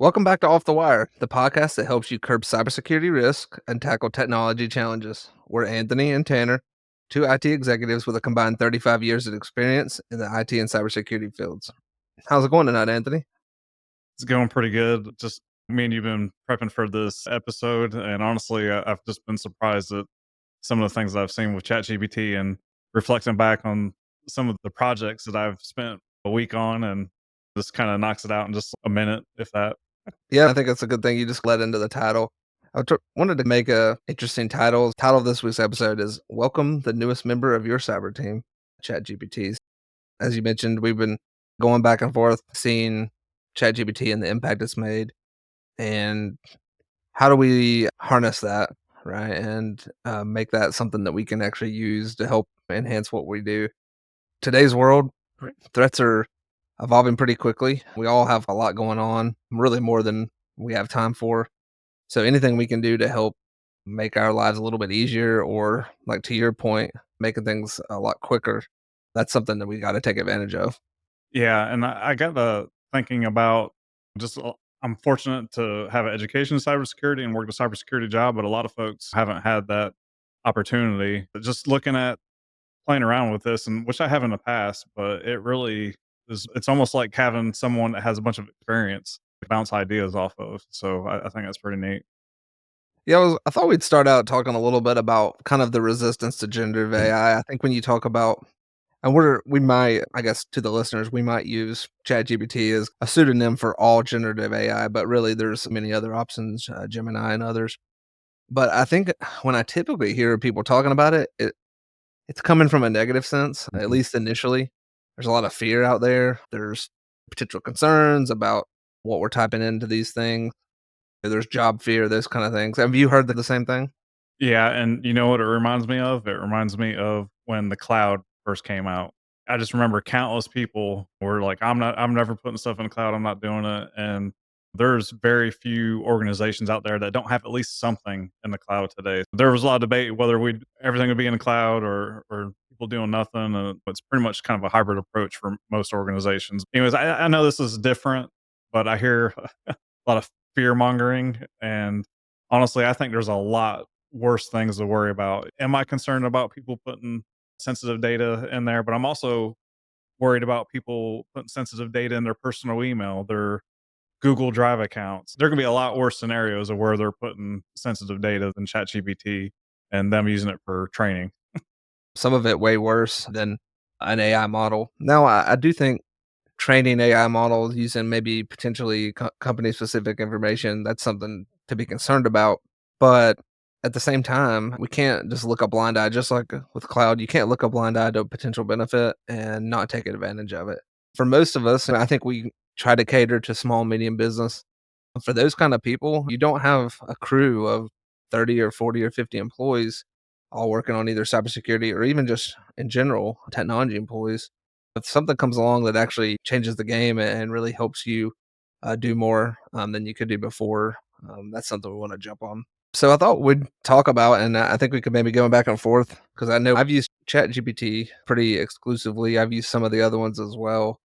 Welcome back to Off the Wire, the podcast that helps you curb cybersecurity risk and tackle technology challenges. We're Anthony and Tanner, two IT executives with a combined 35 years of experience in the IT and cybersecurity fields. How's it going tonight, Anthony? It's going pretty good. Just me and you've been prepping for this episode, and honestly, I've just been surprised at some of the things that I've seen with ChatGPT and reflecting back on some of the projects that I've spent a week on, and just kind of knocks it out in just a minute, if that. Yeah, I think it's a good thing you just led into the title. Wanted to make a interesting title. Title of this week's episode is "Welcome the newest member of your cyber team, ChatGPT." As you mentioned, we've been going back and forth, seeing ChatGPT and the impact it's made, and how do we harness that, right? And make that something that we can actually use to help enhance what we do. Today's world, threats are evolving pretty quickly. We all have a lot going on, really more than we have time for. So anything we can do to help make our lives a little bit easier, or like to your point, making things a lot quicker, that's something that we got to take advantage of. Yeah, and I got thinking about just I'm fortunate to have an education in cybersecurity and work a cybersecurity job, but a lot of folks haven't had that opportunity. But just looking at playing around with this, and which I have in the past, but it really is. It's almost like having someone that has a bunch of experience to bounce ideas off of. So I think that's pretty neat. Yeah, I thought we'd start out talking a little bit about kind of the resistance to generative AI. I think when you talk about, and we might, I guess, to the listeners, we might use ChatGPT as a pseudonym for all generative AI, but really there's many other options, Gemini and others. But I think when I typically hear people talking about it's coming from a negative sense, at Mhm. least initially. There's a lot of fear out there. There's potential concerns about what we're typing into these things. There's job fear, those kind of things. Have you heard the same thing? Yeah, and you know what it reminds me of? It reminds me of when the cloud first came out. I just remember countless people were like, I'm never putting stuff in the cloud. I'm not doing it." And there's very few organizations out there that don't have at least something in the cloud today. There was a lot of debate whether we everything would be in the cloud or people doing nothing. And it's pretty much kind of a hybrid approach for most organizations. Anyways, I know this is different, but I hear a lot of fear mongering, and honestly, I think there's a lot worse things to worry about. Am I concerned about people putting sensitive data in there? But I'm also worried about people putting sensitive data in their personal email, their Google Drive accounts. There can be a lot worse scenarios of where they're putting sensitive data than ChatGPT and them using it for training. Some of it way worse than an AI model. Now, I do think training AI models using maybe potentially company specific information, that's something to be concerned about. But at the same time, we can't just look a blind eye, just like with cloud, you can't look a blind eye to a potential benefit and not take advantage of it. For most of us, I think we try to cater to small, medium business. For those kind of people, you don't have a crew of 30 or 40 or 50 employees all working on either cybersecurity or even just in general technology employees. If something comes along that actually changes the game and really helps you do more than you could do before, that's something we want to jump on. So I thought we'd talk about, and I think we could maybe go back and forth because I know I've used ChatGPT pretty exclusively. I've used some of the other ones as well,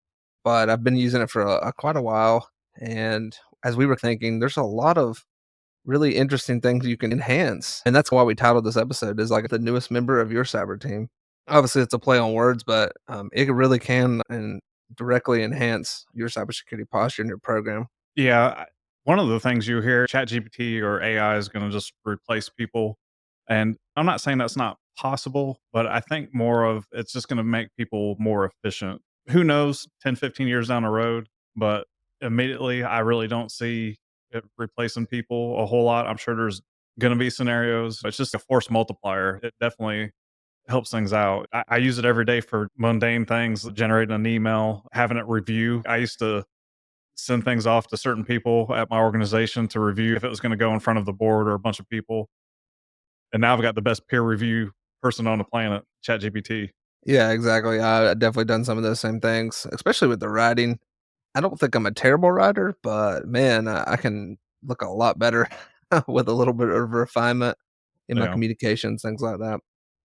but I've been using it for quite a while. And as we were thinking, there's a lot of really interesting things you can enhance. And that's why we titled this episode is like the newest member of your cyber team. Obviously, it's a play on words, but it really can and directly enhance your cybersecurity posture in your program. Yeah, one of the things you hear, ChatGPT or AI is going to just replace people, and I'm not saying that's not possible, but I think more of it's just going to make people more efficient. Who knows, 10, 15 years down the road, but immediately I really don't see it replacing people a whole lot. I'm sure there's going to be scenarios. It's just a force multiplier. It definitely helps things out. I use it every day for mundane things, generating an email, having it review. I used to send things off to certain people at my organization to review if it was going to go in front of the board or a bunch of people. And now I've got the best peer review person on the planet, ChatGPT. Yeah, exactly. I've definitely done some of those same things, especially with the writing. I don't think I'm a terrible writer, but man, I can look a lot better with a little bit of refinement in You my know, communications, things like that.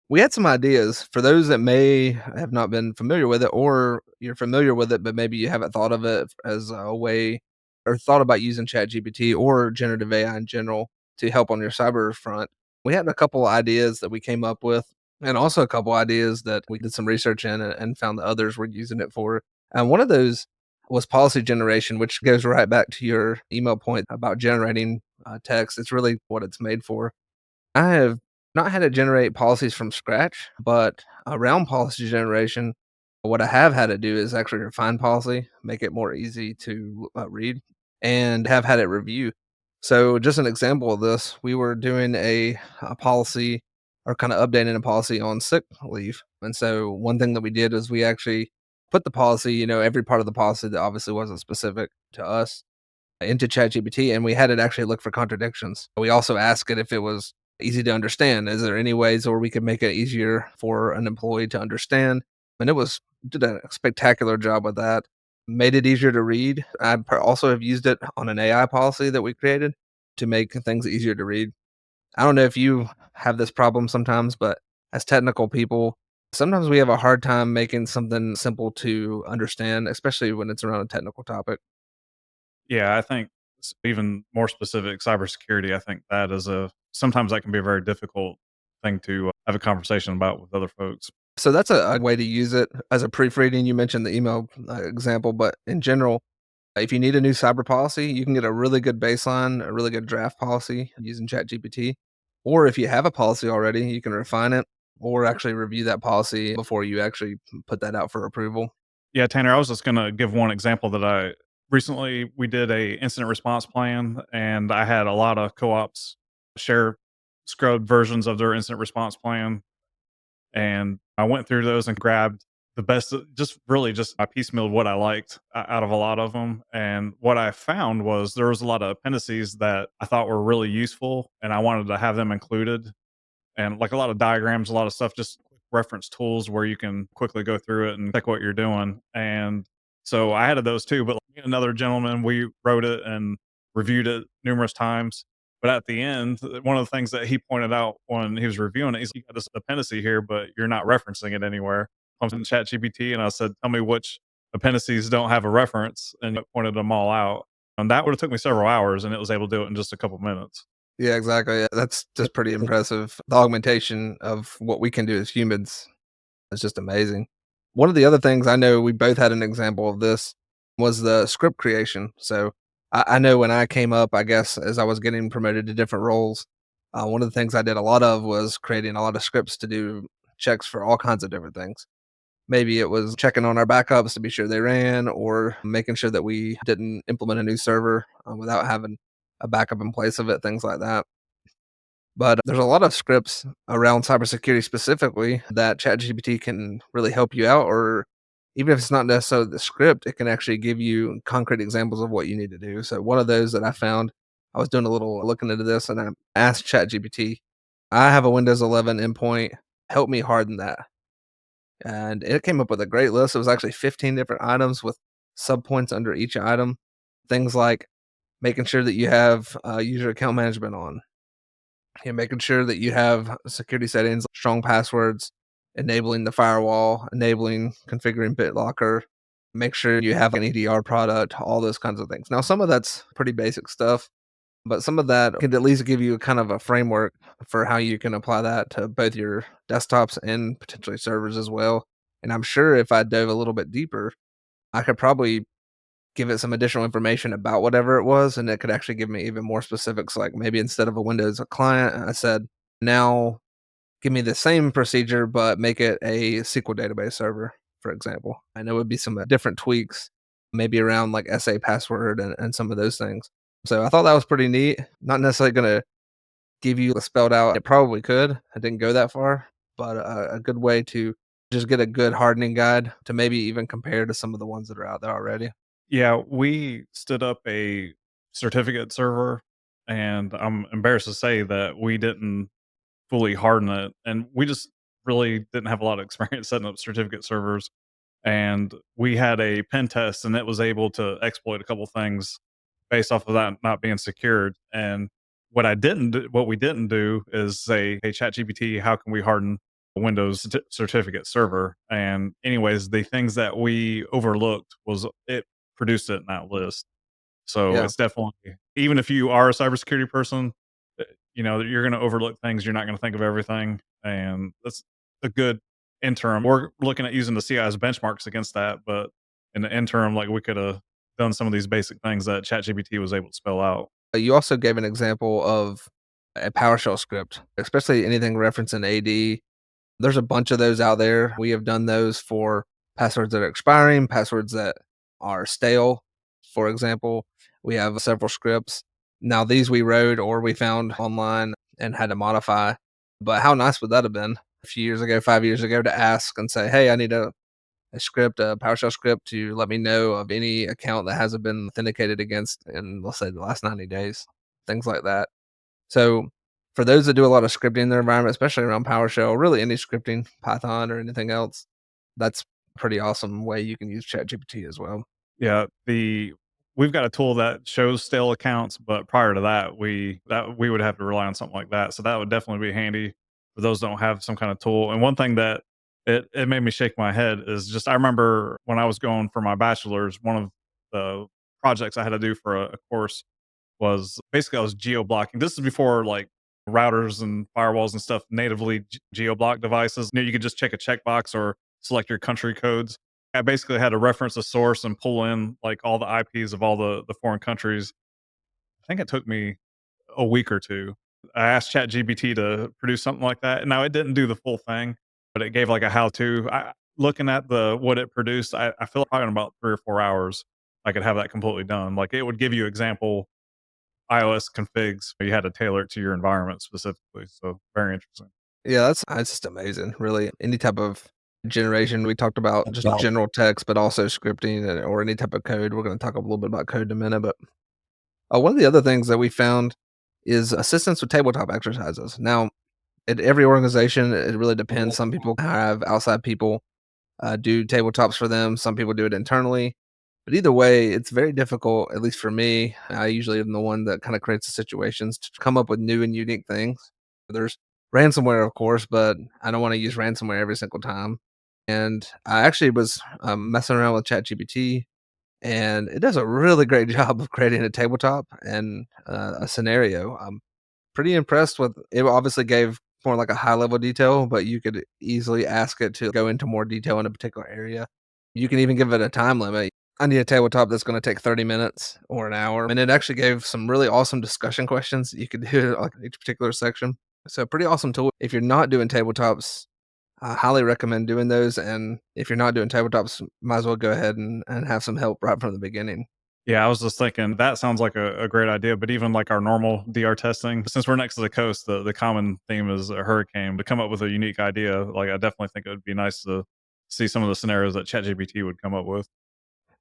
We had some ideas for those that may have not been familiar with it, or you're familiar with it, but maybe you haven't thought of it as a way. or thought about using ChatGPT or generative AI in general to help on your cyber front, we had a couple ideas that we came up with, and also a couple ideas that we did some research in and found that others were using it for. And one of those was policy generation, which goes right back to your email point about generating text. It's really what it's made for. I have not had it generate policies from scratch, but around policy generation, what I have had it do is actually refine policy, make it more easy to read, and have had it review. So, just an example of this, we were doing a policy or kind of updating a policy on sick leave. And so, one thing that we did is we actually put the policy, every part of the policy that obviously wasn't specific to us into ChatGPT, and we had it actually look for contradictions. We also asked it if it was easy to understand. Is there any ways where we could make it easier for an employee to understand? And it was did a spectacular job with that. Made it easier to read. Also have used it on an AI policy that we created to make things easier to read. I don't know if you have this problem sometimes, but as technical people, sometimes we have a hard time making something simple to understand, especially when it's around a technical topic. Yeah, I think even more specific, cybersecurity. I think that is a sometimes that can be a very difficult thing to have a conversation about with other folks. So that's a way to use it as a proofreading. You mentioned the email example, but in general, if you need a new cyber policy, you can get a really good baseline, a really good draft policy using ChatGPT. Or if you have a policy already, you can refine it or actually review that policy before you actually put that out for approval. Yeah, Tanner, I was just gonna give one example that I recently we did a incident response plan, and I had a lot of co-ops share scrubbed versions of their incident response plan, and I went through those and grabbed the best, just really just I piecemealed what I liked out of a lot of them. And what I found was there was a lot of appendices that I thought were really useful, and I wanted to have them included, and like a lot of diagrams, a lot of stuff, just reference tools where you can quickly go through it and check what you're doing. And so I had those too, but like another gentleman, we wrote it and reviewed it numerous times. But at the end, one of the things that he pointed out when he was reviewing it, he's like, you got this appendice here, but you're not referencing it anywhere. I'm in ChatGPT and I said, tell me which appendices don't have a reference, and it pointed them all out. And that would have took me several hours, and it was able to do it in just a couple minutes. Yeah, exactly. Yeah, that's just pretty impressive. The augmentation of what we can do as humans is just amazing. One of the other things I know we both had an example of this was the script creation. So I know when I came up, I guess as I was getting promoted to different roles, one of the things I did a lot of was creating a lot of scripts to do checks for all kinds of different things. Maybe it was checking on our backups to be sure they ran, or making sure that we didn't implement a new server without having a backup in place of it, things like that. But there's a lot of scripts around cybersecurity specifically that ChatGPT can really help you out, or even if it's not necessarily the script, it can actually give you concrete examples of what you need to do. So one of those that I found, I was doing a little looking into this and I asked ChatGPT, I have a Windows 11 endpoint, help me harden that. And it came up with a great list. It was actually 15 different items with subpoints under each item. Things like making sure that you have user account management on, making sure that you have security settings, strong passwords, enabling the firewall, enabling configuring BitLocker, make sure you have an EDR product, all those kinds of things. Now, some of that's pretty basic stuff, but some of that could at least give you kind of a framework for how you can apply that to both your desktops and potentially servers as well. And I'm sure if I dove a little bit deeper, I could probably give it some additional information about whatever it was, and it could actually give me even more specifics. Like maybe instead of a Windows client, I said, now give me the same procedure, but make it a SQL database server, for example. And it would be some different tweaks, maybe around like SA password and some of those things. So I thought that was pretty neat. Not necessarily going to give you a spelled out, it probably could. I didn't go that far, but a good way to just get a good hardening guide to maybe even compare to some of the ones that are out there already. Yeah, we stood up a certificate server, and I'm embarrassed to say that we didn't fully harden it, and we just really didn't have a lot of experience setting up certificate servers. And we had a pen test, and it was able to exploit a couple things based off of that not being secured. And what we didn't do is say, "Hey, ChatGPT, how can we harden a Windows certificate server?" And anyways, the things that we overlooked was it produced it in that list. So Yeah. it's definitely, even if you are a cybersecurity person, uh, you're going to overlook things. You're not going to think of everything, and that's a good interim. We're looking at using the CI as benchmarks against that, but in the interim, like we could have done some of these basic things that ChatGPT was able to spell out. You also gave an example of a PowerShell script, especially anything referencing AD. There's a bunch of those out there. We have done those for passwords that are expiring, passwords that are stale. For example, we have several scripts. Now, these we wrote or we found online and had to modify. But how nice would that have been a few years ago, 5 years ago, to ask and say, hey, I need a script, a PowerShell script to let me know of any account that hasn't been authenticated against in, let's say, the last 90 days, things like that. So for those that do a lot of scripting in their environment, especially around PowerShell, really any scripting, Python or anything else, that's a pretty awesome way you can use ChatGPT as well. Yeah, the we've got a tool that shows stale accounts, but prior to that, we would have to rely on something like that. So that would definitely be handy for those that don't have some kind of tool. And one thing that it made me shake my head is just I remember when I was going for my bachelor's, one of the projects I had to do for a course was basically I was geo blocking. This is before like routers and firewalls and stuff natively geo block devices. You could just check a checkbox or select your country codes. I basically had to reference a source and pull in like all the IPs of all the foreign countries. I think it took me a week or two. I asked ChatGPT to produce something like that. Now it didn't do the full thing, but it gave like a how to. Looking at the what it produced, I feel like probably in about 3 or 4 hours I could have that completely done. Like it would give you example iOS configs. You had to tailor it to your environment specifically. So very interesting. Yeah, that's just amazing. Really, any type of generation. We talked about just Wow. general text, but also scripting or any type of code. We're going to talk a little bit about code in a minute. But one of the other things that we found is assistance with tabletop exercises. Now, at every organization, it really depends. Some people have outside people do tabletops for them. Some people do it internally. But either way, it's very difficult, at least for me. I usually am the one that kind of creates the situations to come up with new and unique things. There's ransomware, of course, but I don't want to use ransomware every single time. And I actually was messing around with ChatGPT, and it does a really great job of creating a tabletop and a scenario. Pretty impressed with it. Obviously gave more like a high level detail, but you could easily ask it to go into more detail in a particular area. You can even give it a time limit. I need a tabletop that's going to take 30 minutes or an hour. And it actually gave some really awesome discussion questions that you could do like each particular section. So pretty awesome tool. If you're not doing tabletops, I highly recommend doing those. And if you're not doing tabletops, might as well go ahead and have some help right from the beginning. Yeah, I was just thinking that sounds like a great idea. But even like our normal DR testing, since we're next to the coast, the common theme is a hurricane. To come up with a unique idea, like I definitely think it would be nice to see some of the scenarios that ChatGPT would come up with.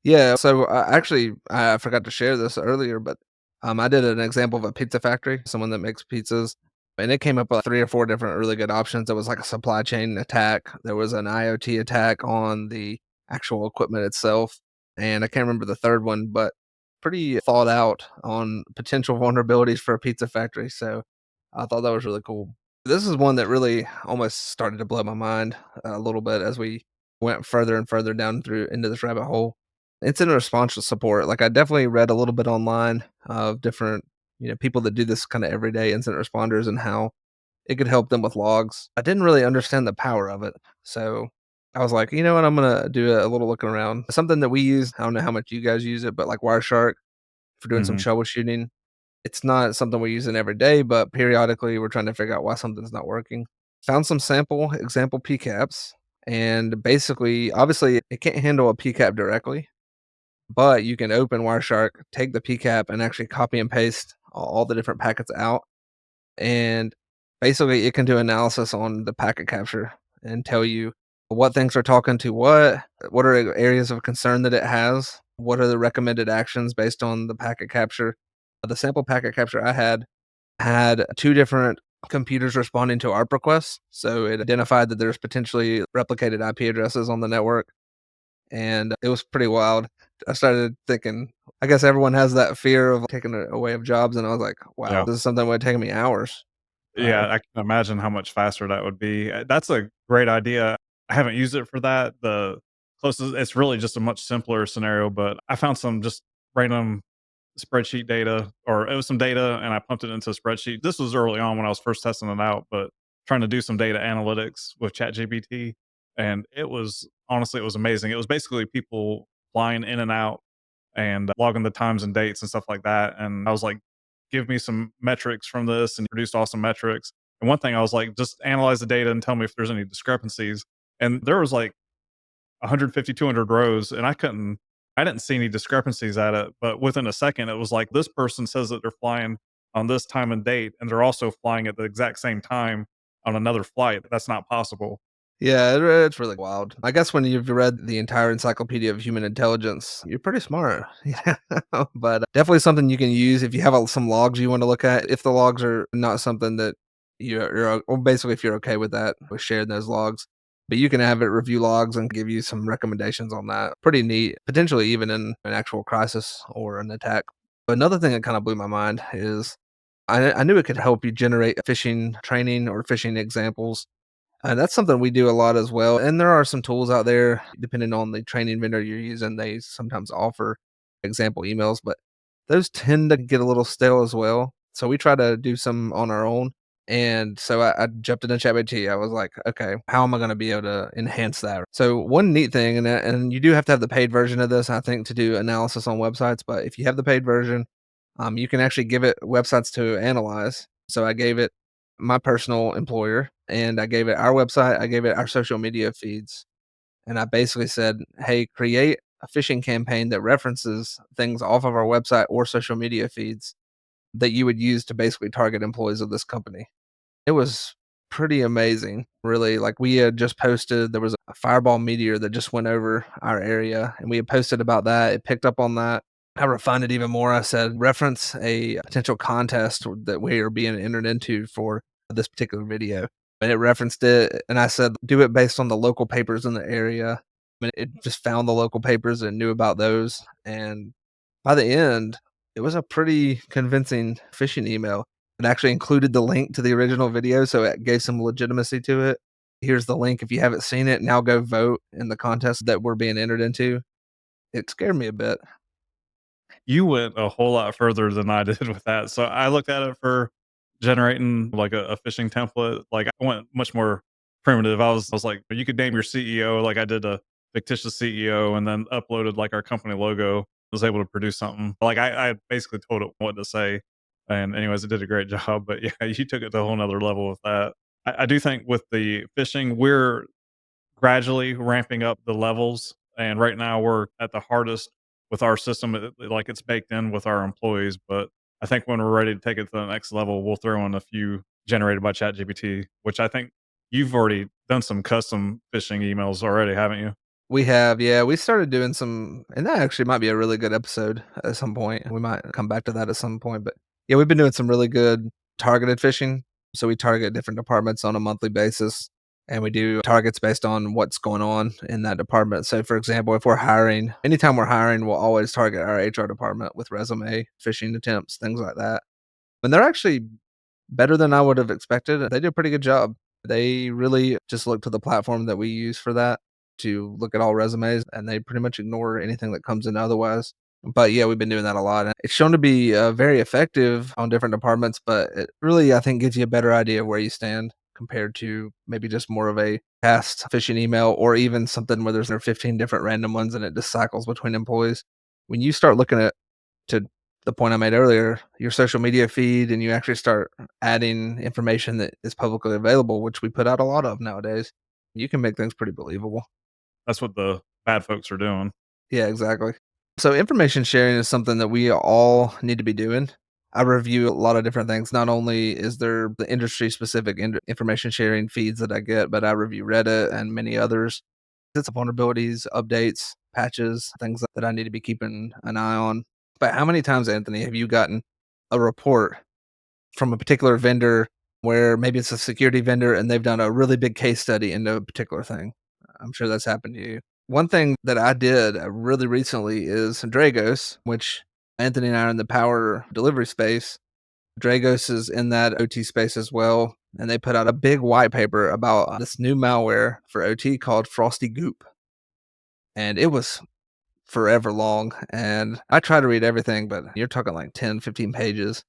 Yeah, so, actually, I forgot to share this earlier, but, I did an example of a pizza factory, someone that makes pizzas, and it came up with 3 or 4 different really good options. There was, like, a supply chain attack, there was an IoT attack on the actual equipment itself, and I can't remember the 3rd one, but pretty thought out on potential vulnerabilities for a pizza factory, so I thought that was really cool. This is one that really almost started to blow my mind a little bit as we went further and further down through into this rabbit hole. Incident response support, like, I definitely read a little bit online of different, people that do this kinda everyday incident responders and how it could help them with logs. I didn't really understand the power of it, so I was like, "You know what? I'm gonna do a little looking around." Something that we use, I don't know how much you guys use it, but, like, Wireshark for doing some Hmm. troubleshooting. It's not something we're using every day, but periodically, we're trying to figure out why something's not working. Found some sample example PCAPs, and basically obviously, it can't handle a PCAP directly, but you can open Wireshark, take the PCAP, and actually copy and paste all the different packets out, and basically, it can do analysis on the packet capture and tell you what things are talking to what are areas of concern that it has, what are the recommended actions based on the packet capture. The sample packet capture I had 2 different computers responding to ARP requests, so it identified that there's potentially replicated IP addresses on the network, and it was pretty wild. I started thinking, I guess everyone has that fear of taking away of jobs, and I was like, "Wow, Yeah. this is something that would have taken me hours." Uh, Yeah, I can imagine how much faster that would be. That's a great idea. I haven't used it for that. The closest, it's really just a much simpler scenario, but I found some just random spreadsheet data, or it was some data, and I pumped it into a spreadsheet. This was early on when I was first testing it out, but trying to do some data analytics with ChatGPT, and it was honestly, it was amazing. It was basically people flying in and out and logging the times and dates and stuff like that. And I was like, give me some metrics from this, and produced awesome metrics. And one thing I was like, just analyze the data and tell me if there's any discrepancies. And there was like 150, 200 rows, and I didn't see any discrepancies at it. But within a second, it was like, this person says that they're flying on this time and date, and they're also flying at the exact same time on another flight. That's not possible. Yeah, it's really wild. I guess when you've read the entire Encyclopedia of Human Intelligence, you're pretty smart. Yeah, but definitely something you can use if you have, some logs you wanna look at. If the logs are not something that well, basically, if you're okay with that, with sharing those logs. But you can have it review logs and give you some recommendations on that. Pretty neat, potentially even in an actual crisis or an attack. Another thing that kinda blew my mind is I knew it could help you generate phishing training or phishing examples, and that's something we do a lot as well. And there are some tools out there, depending on the training vendor you're using, they sometimes offer example emails, but those tend to get a little stale as well. So we try to do some on our own. And so I jumped into ChatGPT. I was like, okay, how am I going to be able to enhance that? So one neat thing, and you do have to have the paid version of this, I think, to do analysis on websites. But if you have the paid version, you can actually give it websites to analyze. So I gave it my personal employer, and I gave it our website, I gave it our social media feeds, and I basically said, "Hey, create a phishing campaign that references things off of our website or social media feeds that you would use to basically target employees of this company." It was pretty amazing, really. Like, we had just posted there was a fireball meteor that just went over our area, and we had posted about that. It picked up on that. I refined it even more. I said, "Reference a potential contest that we are being entered into for this particular video." And it referenced it, and I said, "Do it based on the local papers in the area." And it just found the local papers and knew about those, and by the end, it was a pretty convincing phishing email. It actually included the link to the original video, so it gave some legitimacy to it. "Here's the link if you haven't seen it, now go vote in the contest that we're being entered into." It scared me a bit. You went a whole lot further than I did with that. So I looked at it for generating like a phishing template. Like I went much more primitive. I was like, you could name your CEO. Like I did a fictitious CEO and then uploaded like our company logo. Was able to produce something. Like I basically told it what to say. And anyways, it did a great job. But yeah, you took it to a whole nother level with that. I do think with the phishing, we're gradually ramping up the levels. And right now we're at the hardest with our system. Like it's baked in with our employees. But I think when we're ready to take it to the next level, we'll throw in a few generated by ChatGPT, which I think you've already done some custom phishing emails already, haven't you? We have, yeah, we started doing some, and that actually might be a really good episode at some point. We might come back to that at some point, but yeah, we've been doing some really good targeted phishing. So we target different departments on a monthly basis, and we do targets based on what's going on in that department. So, for example, if we're hiring, anytime we're hiring, we'll always target our HR department with resume phishing attempts, things like that. And they're actually better than I would have expected. They do a pretty good job. They really just look to the platform that we use for that to look at all resumes, and they pretty much ignore anything that comes in otherwise. But yeah, we've been doing that a lot. And it's shown to be very effective on different departments, but it really, I think, gives you a better idea of where you stand compared to maybe just more of a past phishing email or even something where there are 15 different random ones and it just cycles between employees. When you start looking at to the point I made earlier, your social media feed, and you actually start adding information that is publicly available, which we put out a lot of nowadays, you can make things pretty believable. That's what the bad folks are doing. Yeah, exactly. So information sharing is something that we all need to be doing. I review a lot of different things. Not only is there the industry specific information sharing feeds that I get, but I review Reddit and many others. It's vulnerabilities, updates, patches, things that I need to be keeping an eye on. But how many times, Anthony, have you gotten a report from a particular vendor where maybe it's a security vendor and they've done a really big case study into a particular thing? I'm sure that's happened to you. One thing that I did really recently is Dragos, which Anthony and I are in the power delivery space. Dragos is in that OT space as well. And they put out a big white paper about this new malware for OT called Frosty Goop. And it was forever long, and I try to read everything, but you're talking like 10, 15 pages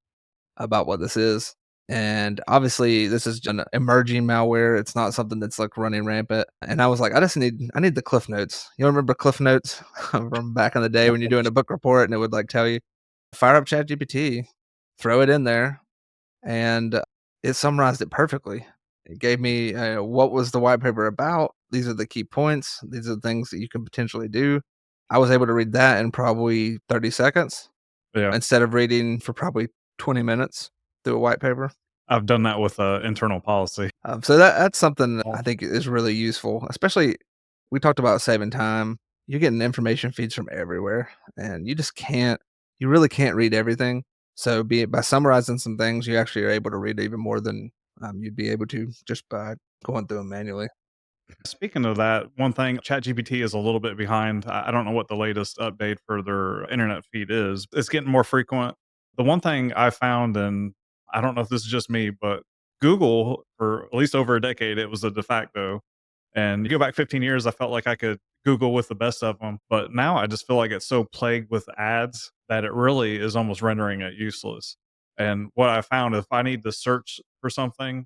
about what this is. And obviously, this is an emerging malware. It's not something that's like running rampant. And I was like, I need the Cliff Notes. You remember Cliff Notes from back in the day when you're doing a book report and it would like tell you, fire up ChatGPT, throw it in there, and it summarized it perfectly. It gave me what was the white paper about. These are the key points. These are the things that you can potentially do. I was able to read that in probably 30 seconds Yeah. instead of reading for probably 20 minutes through a white paper. I've done that with, internal policy. So that's something that Oh, I think is really useful, especially we talked about saving time. You're getting information feeds from everywhere, and you just can't, you really can't read everything. So, be it by summarizing some things, you actually are able to read even more than you'd be able to just by going through them manually. speaking of that, one thing, ChatGPT is a little bit behind. I don't know what the latest update for their internet feed is. It's getting more frequent. The one thing I found, and I don't know if this is just me, but Google, for at least over a decade, it was a de facto. And you go back 15 years, I felt like I could Google with the best of them. But now I just feel like it's so plagued with ads that it really is almost rendering it useless. And what I found, if I need to search for something,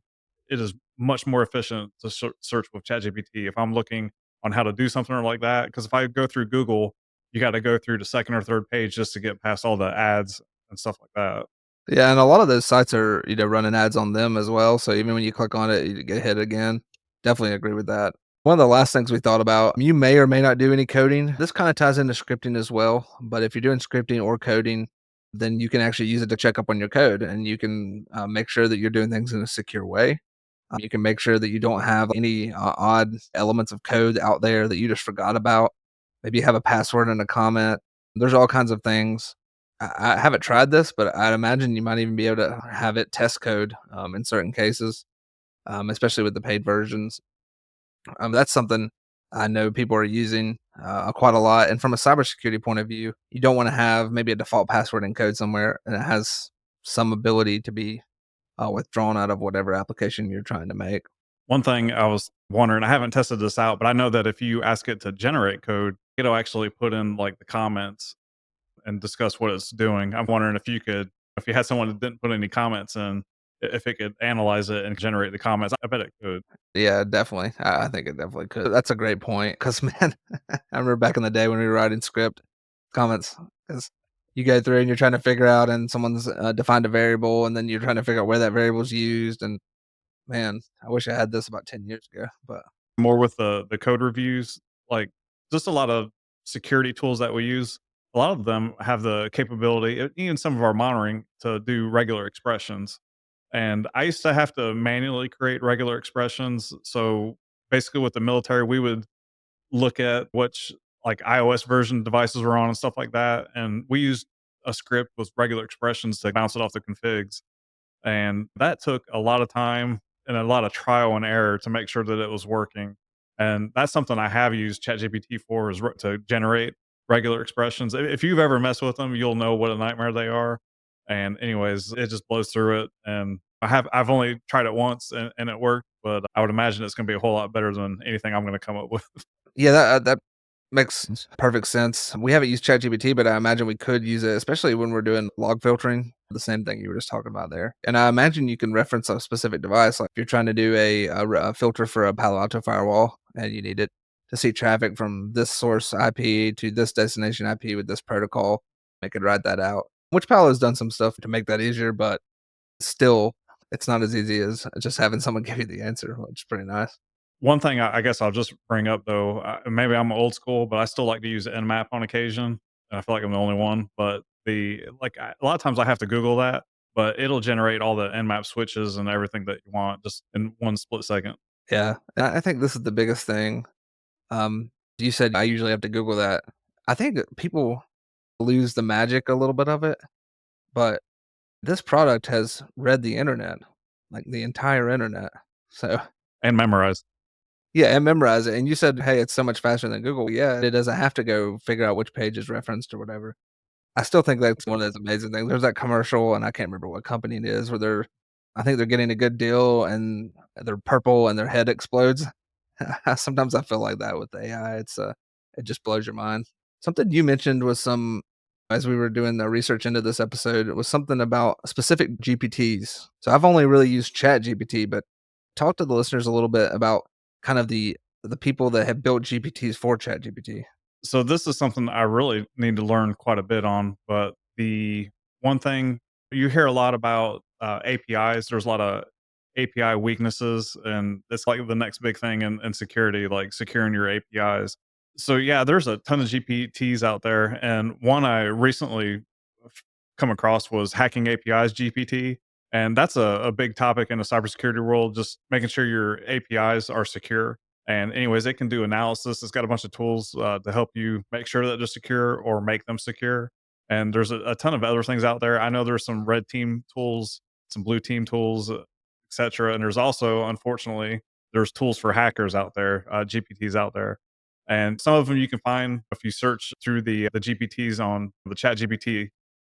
it is much more efficient to search with ChatGPT if I'm looking on how to do something like that. Because if I go through Google, you got to go through the second or third page just to get past all the ads and stuff like that. Yeah, and a lot of those sites are, running ads on them as well. So even when you click on it, you get hit again. Definitely agree with that. One of the last things we thought about, you may or may not do any coding. This kind of ties into scripting as well. But if you're doing scripting or coding, then you can actually use it to check up on your code and you can make sure that you're doing things in a secure way. You can make sure that you don't have any odd elements of code out there that you just forgot about. Maybe you have a password in a comment. There's all kinds of things. I haven't tried this, but I'd imagine you might even be able to have it test code in certain cases, especially with the paid versions. That's something I know people are using quite a lot. And from a cybersecurity point of view, you don't want to have maybe a default password in code somewhere and it has some ability to be withdrawn out of whatever application you're trying to make. One thing I was wondering, I haven't tested this out, but I know that if you ask it to generate code, it'll actually put in like the comments and discuss what it's doing. I'm wondering if you could, if you had someone that didn't put any comments in, if it could analyze it and generate the comments. I bet it could. Yeah, definitely. I think it definitely could. That's a great point because, man, I remember back in the day when we were writing script comments, because you go through and you're trying to figure out, and someone's defined a variable, and then you're trying to figure out where that variable is used. And man, I wish I had this about 10 years ago. But More with the code reviews, like just a lot of security tools that we use. A lot of them have the capability, even some of our monitoring, to do regular expressions. And I used to have to manually create regular expressions. So basically, with the military, we would look at which like iOS version devices were on and stuff like that. And we used a script with regular expressions to bounce it off the configs. And that took a lot of time and a lot of trial and error to make sure that it was working. And that's something I have used ChatGPT for, is to generate regular expressions. If you've ever messed with them, you'll know what a nightmare they are. And anyways, it just blows through it. And I've only tried it once and it worked, but I would imagine it's going to be a whole lot better than anything I'm going to come up with. yeah, that makes perfect sense. We haven't used ChatGPT, but I imagine we could use it, especially when we're doing log filtering. The same thing you were just talking about there. And I imagine you can reference a specific device, like if you're trying to do a filter for a Palo Alto firewall, and you need it to see traffic from this source IP to this destination IP with this protocol. It could write that out. Which Palo has done some stuff to make that easier, but still, it's not as easy as just having someone give you the answer, which is pretty nice. One thing I guess I'll just bring up though, maybe I'm old school, but I still like to use Nmap on occasion. And I feel like I'm the only one. But a lot of times I have to Google that, but it'll generate all the Nmap switches and everything that you want just in one split second. Yeah, I think this is the biggest thing. You said I usually have to Google that. I think that people lose the magic a little bit of it, but this product has read the internet, like the entire internet. So, And memorize. yeah, and memorize it. And you said, "Hey, it's so much faster than Google." Yeah, it doesn't have to go figure out which page is referenced or whatever. I still think that's one of those amazing things. There's that commercial, and I can't remember what company it is, where I think they're getting a good deal, and they're purple, and their head explodes. Sometimes I feel like that with AI. It just blows your mind. Something you mentioned was some as we were doing the research into this episode, it was something about specific GPTs. So I've only really used ChatGPT, but talk to the listeners a little bit about kind of the people that have built GPTs for ChatGPT. So this is something I really need to learn quite a bit on. But the one thing you hear a lot about APIs, there's a lot of API weaknesses, and it's like the next big thing in security, like securing your APIs. So yeah, there's a ton of GPTs out there, and one I recently come across was hacking APIs GPT, and that's a big topic in the cybersecurity world. Just making sure your APIs are secure. And anyways, it can do analysis. It's got a bunch of tools to help you make sure that they're secure or make them secure. And there's a ton of other things out there. I know there's some red team tools, some blue team tools, etc. And there's also, unfortunately, there's tools for hackers out there, GPTs out there. And some of them you can find if you search through the GPTs on the Chat GPT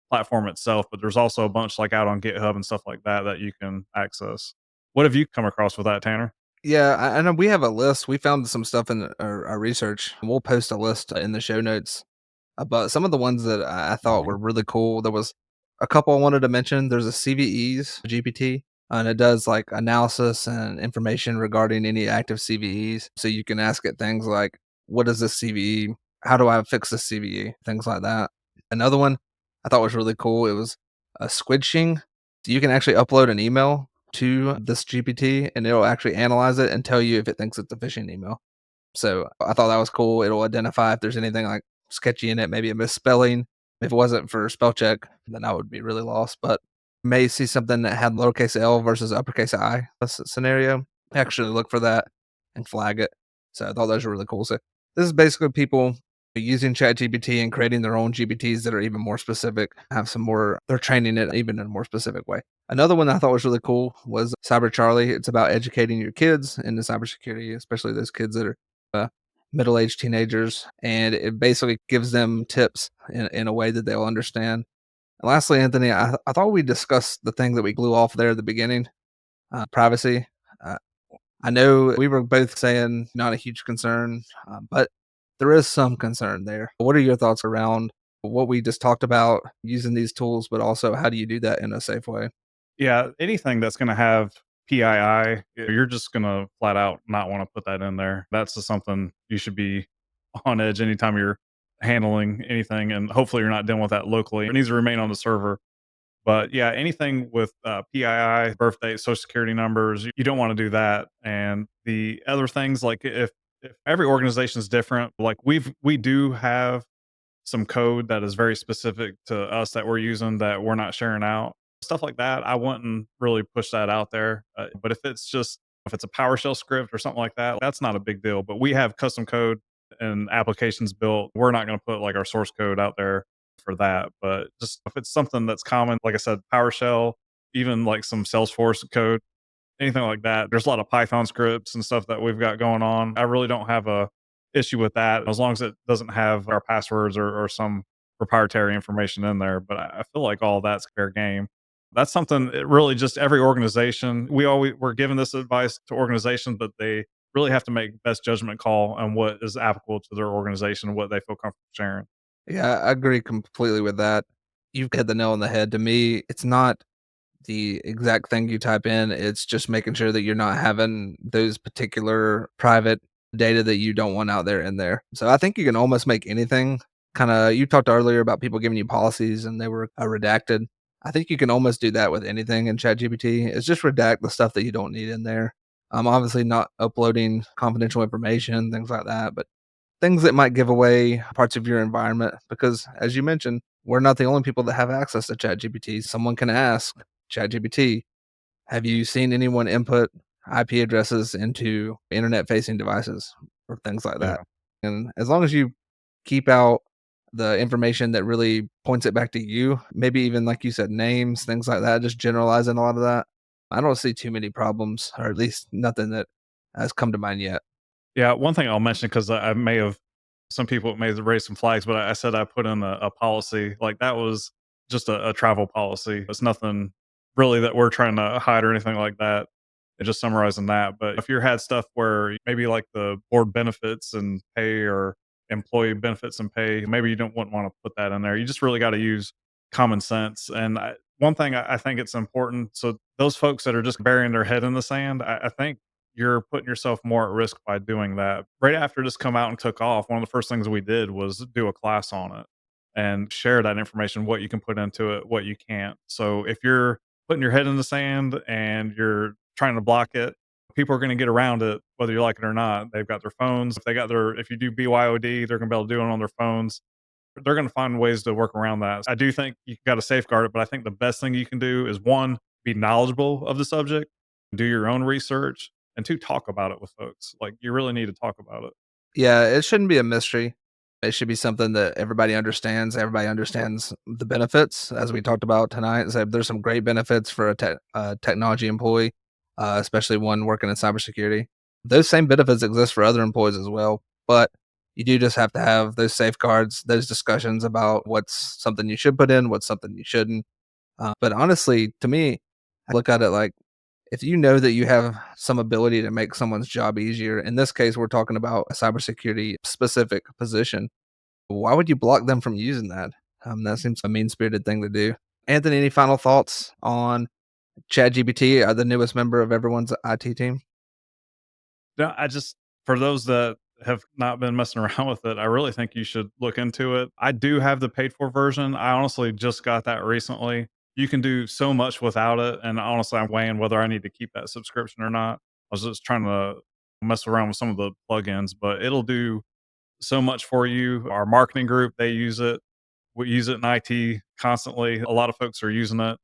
platform itself. But there's also a bunch like out on GitHub and stuff like that that you can access. What have you come across with that, Tanner? Yeah, I know we have a list. We found some stuff in our research. We'll post a list in the show notes. But some of the ones that I thought were really cool, there was a couple I wanted to mention. There's a CVEs GPT, and it does like analysis and information regarding any active CVEs. So you can ask it things like, "What is this CVE? How do I fix this CVE?" Things like that. Another one I thought was really cool. It was a squidging. So you can actually upload an email to this GPT, and it'll actually analyze it and tell you if it thinks it's a phishing email. So I thought that was cool. It'll identify if there's anything like sketchy in it, maybe a misspelling. If it wasn't for spell check, then I would be really lost. But may see something that had lowercase L versus uppercase I scenario. Actually look for that and flag it. So I thought those were really cool. So this is basically people using ChatGPT and creating their own GPTs that are even more specific, have some more, they're training it even in a more specific way. Another one I thought was really cool was Cyber Charlie. It's about educating your kids into cybersecurity, especially those kids that are uh, middle-aged teenagers, and it basically gives them tips in a way that they'll understand. And lastly, Anthony, I thought we discussed the thing that we blew off there at the beginning, privacy. Uh, I know we were both saying not a huge concern, but there is some concern there. What are your thoughts around what we just talked about using these tools, but also how do you do that in a safe way? Yeah, anything that's gonna have PII, you're just gonna flat out not wanna put that in there. That's just something you should be on edge anytime you're handling anything, and hopefully you're not dealing with that locally. It needs to remain on the server. But yeah, anything with PII, birthday, social security numbers, you don't wanna do that. And the other things, like if every organization is different, like we do have some code that is very specific to us that we're using that we're not sharing out. Stuff like that, I wouldn't really push that out there. But if it's a PowerShell script or something like that, that's not a big deal. But we have custom code and applications built. We're not going to put like our source code out there for that. But just if it's something that's common, like I said, PowerShell, even like some Salesforce code, anything like that. There's a lot of Python scripts and stuff that we've got going on. I really don't have a issue with that as long as it doesn't have our passwords or some proprietary information in there. But I feel like all that's fair game. That's something really just every organization. We're giving this advice to organizations, but they really have to make best judgment call on what is applicable to their organization and what they feel comfortable sharing. Yeah, I agree completely with that. You've hit the nail on the head. To me, it's not the exact thing you type in. It's just making sure that you're not having those particular private data that you don't want out there in there. So I think you can almost make anything kind of, you talked earlier about people giving you policies and they were redacted. I think you can almost do that with anything in ChatGPT. It's just redact the stuff that you don't need in there. Obviously not uploading confidential information, things like that, but things that might give away parts of your environment because as you mentioned, we're not the only people that have access to ChatGPT. Someone can ask ChatGPT, have you seen anyone input IP addresses into internet facing devices or things like that? Yeah. And as long as you keep out the information that really points it back to you, maybe even like you said, names, things like that, just generalizing a lot of that. I don't see too many problems, or at least nothing that has come to mind yet. Yeah, one thing I'll mention because I may have some people may have raised some flags, but I said I put in a policy like that was just a travel policy. It's nothing really that we're trying to hide or anything like that. It's just summarizing that. But if you had stuff where maybe like the board benefits and pay or employee benefits and pay, maybe you don't wouldn't want to put that in there. You just really got to use common sense. And one thing I think it's important. So those folks that are just burying their head in the sand, I think you're putting yourself more at risk by doing that. Right after this come out and took off, one of the first things we did was do a class on it and share that information, what you can put into it, what you can't. So if you're putting your head in the sand and you're trying to block it, people are going to get around it whether you like it or not. They've got their phones. If you do BYOD, they're going to be able to do it on their phones. They're going to find ways to work around that. I do think you got to safeguard it, but I think the best thing you can do is one, be knowledgeable of the subject, do your own research, and two, talk about it with folks. Like you really need to talk about it. Yeah, it shouldn't be a mystery. It should be something that everybody understands. Everybody understands the benefits, as we talked about tonight. So there's some great benefits for a technology employee, especially one working in cybersecurity. Those same benefits exist for other employees as well, but you do just have to have those safeguards, those discussions about what's something you should put in, what's something you shouldn't. But honestly, to me, I look at it like if you know that you have some ability to make someone's job easier, in this case, we're talking about a cybersecurity specific position, why would you block them from using that? That seems a mean spirited thing to do. Anthony, any final thoughts on ChatGPT, the newest member of everyone's IT team? No, I just for those that have not been messing around with it, I really think you should look into it. I do have the paid for version. I honestly just got that recently. You can do so much without it, and honestly, I'm weighing whether I need to keep that subscription or not. I was just trying to mess around with some of the plugins, but it'll do so much for you. Our marketing group, they use it. We use it in IT constantly. A lot of folks are using it.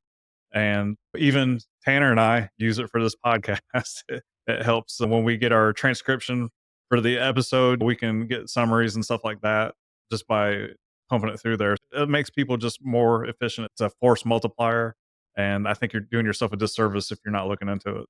And even Tanner and I use it for this podcast. It helps when we get our transcription for the episode, we can get summaries and stuff like that just by pumping it through there. It makes people just more efficient. It's a force multiplier. And I think you're doing yourself a disservice if you're not looking into it.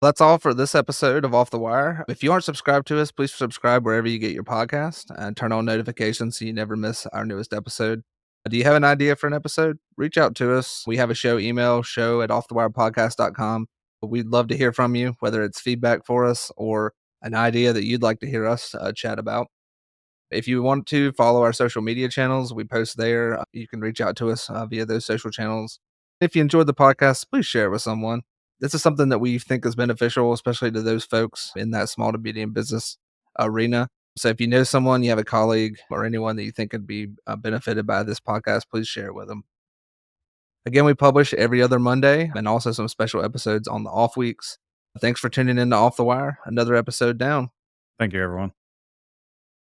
That's all for this episode of Off the Wire. If you aren't subscribed to us, please subscribe wherever you get your podcast and turn on notifications so you never miss our newest episode. Do you have an idea for an episode? Reach out to us. We have a show email, show@offthewirepodcast.com. We'd love to hear from you, whether it's feedback for us or an idea that you'd like to hear us chat about. If you want to follow our social media channels, we post there. You can reach out to us via those social channels. If you enjoyed the podcast, please share it with someone. This is something that we think is beneficial, especially to those folks in that small to medium business arena. So if you know someone, you have a colleague, or anyone that you think could be benefited by this podcast, please share it with them. Again, we publish every other Monday and also some special episodes on the off weeks. Thanks for tuning in to Off the Wire. Another episode down. Thank you, everyone.